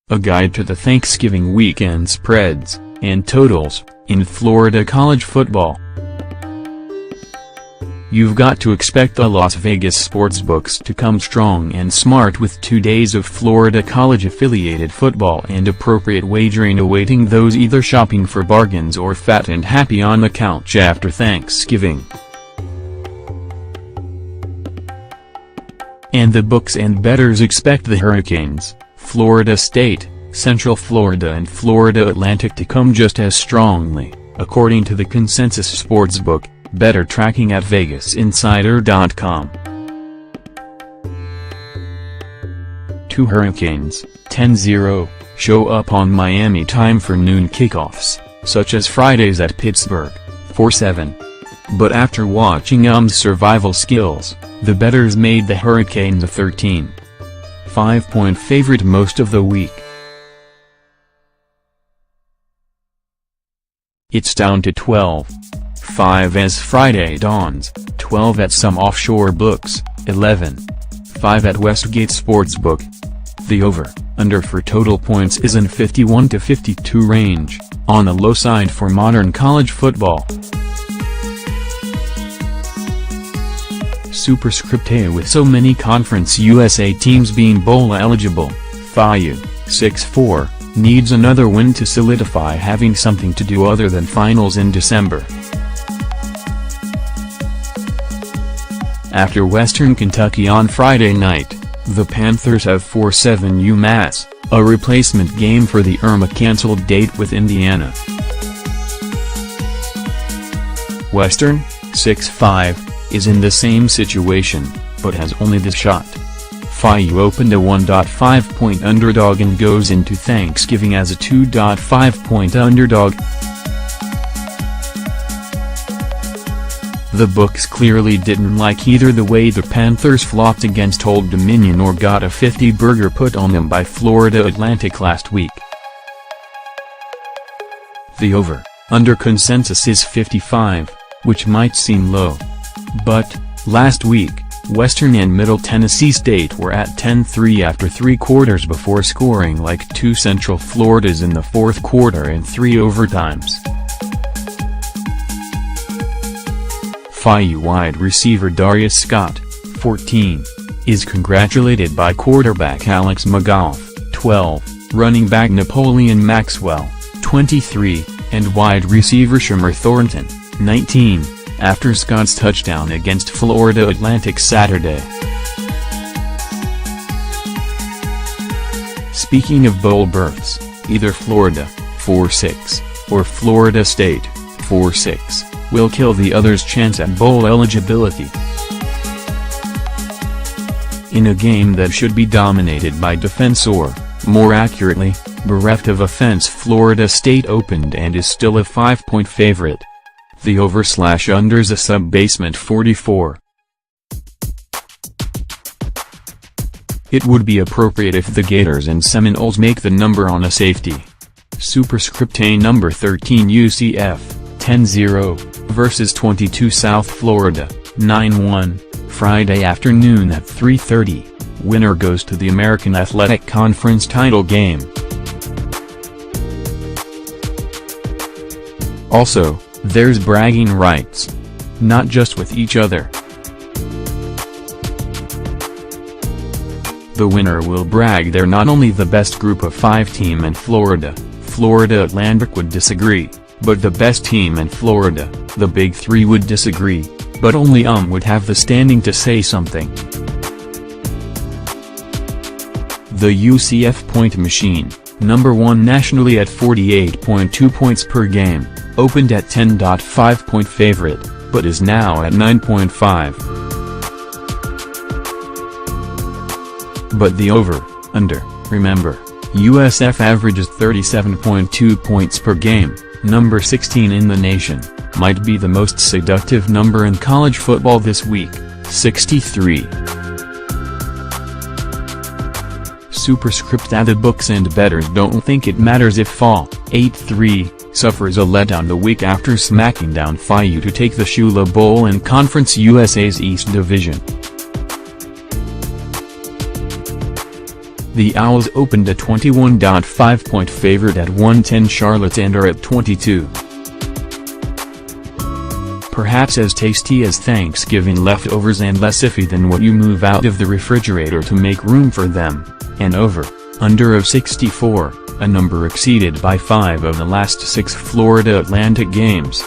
a guide to the Thanksgiving weekend spreads and totals in Florida college football. You've got to expect the Las Vegas sportsbooks to come strong and smart with 2 days of Florida college-affiliated football and appropriate wagering awaiting those either shopping for bargains or fat and happy on the couch after Thanksgiving. And the books and bettors expect the Hurricanes, Florida State, Central Florida and Florida Atlantic to come just as strongly, according to the Consensus Sportsbook, better tracking at VegasInsider.com. 2 Hurricanes, 10-0, show up on Miami time for noon kickoffs, such as Fridays at Pittsburgh, 4-7. But after watching survival skills, the bettors made the Hurricanes a 13.5-point favorite most of the week. It's down to 12.5 as Friday dawns, 12 at some offshore books, 11.5 at Westgate Sportsbook. The over/under for total points is in 51 to 52 range, on the low side for modern college football. Superscript A: with so many Conference USA teams being bowl eligible, FIU, 6-4, needs another win to solidify having something to do other than finals in December. After Western Kentucky on Friday night, the Panthers have 4-7 UMass, a replacement game for the Irma-canceled date with Indiana. Western, 6-5, is in the same situation, but has only this shot. FIU opened a 1.5-point underdog and goes into Thanksgiving as a 2.5-point underdog. The books clearly didn't like either the way the Panthers flopped against Old Dominion or got a 50-burger put on them by Florida Atlantic last week. The over/under consensus is 55, which might seem low. But, last week, Western and Middle Tennessee State were at 10-3 after 3 quarters before scoring like 2 Central Floridas in the 4th quarter and 3 overtimes. FIU wide receiver Darius Scott, 14, is congratulated by quarterback Alex McGough, 12, running back Napoleon Maxwell, 23, and wide receiver Shamar Thornton, 19, after Scott's touchdown against Florida Atlantic Saturday. Speaking of bowl berths, either Florida, 4-6, or Florida State, 4-6, will kill the other's chance at bowl eligibility. In a game that should be dominated by defense or, more accurately, bereft of offense, Florida State opened and is still a 5-point favorite. The over/under's a sub-basement 44. It would be appropriate if the Gators and Seminoles make the number on a safety. Superscript A: number 13 UCF, 10-0, versus 22 South Florida, 9-1, Friday afternoon at 3:30, winner goes to the American Athletic Conference title game. Also, there's bragging rights. Not just with each other. The winner will brag they're not only the best group of 5 team in Florida, Florida Atlantic would disagree, but the best team in Florida, the Big Three would disagree, but only would have the standing to say something. The UCF point machine, number 1 nationally at 48.2 points per game, opened at 10.5-point favorite, but is now at 9.5. But the over/under, remember, USF averages 37.2 points per game, number 16 in the nation, might be the most seductive number in college football this week, 63. Superscript A: the books and bettors don't think it matters if Fall, 8-3, suffers a letdown the week after smacking down FIU to take the Shula Bowl in Conference USA's East Division. The Owls opened a 21.5-point favorite at 110 Charlotte and are at 22. Perhaps as tasty as Thanksgiving leftovers and less iffy than what you move out of the refrigerator to make room for them. An over/under of 64, a number exceeded by 5 of the last 6 Florida Atlantic games.